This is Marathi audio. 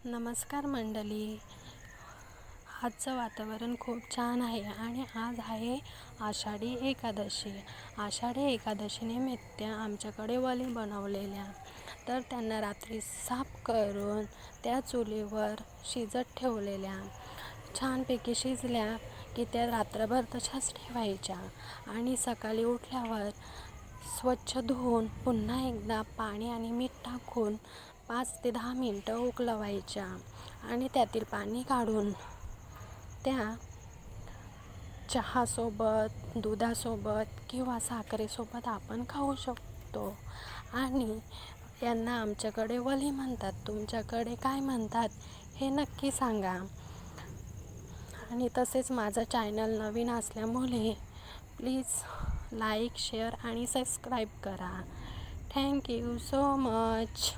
नमस्कार मंडळी. आजचं वातावरण खूप छान आहे आणि आज आहे आषाढी एकादशी. आषाढी एकादशीनिमित्त आमच्याकडे वली बनवलेल्या, तर त्यांना रात्री साफ करून त्या चुलीवर शिजत ठेवलेल्या. छानपैकी शिजल्या की त्या रात्रभर तशाच ठेवायच्या आणि सकाळी उठल्यावर स्वच्छ धुवून पुन्हा एकदा पाणी आणि मीठ टाकून 5 ते 10 मिनटं उकळवायच्या आणि त्यातील पाणी काढून त्या चहासोबत, दुधासोबत किंवा साखरेसोबत आपण खाऊ शकतो. आणि यांना आमच्याकडे वली म्हणतात, तुमच्याकडे काय म्हणतात हे नक्की सांगा. आणि तसेच माझा चॅनल नवीन असल्यामुळे प्लीज लाईक, शेअर आणि सबस्क्राईब करा. Thank you so much.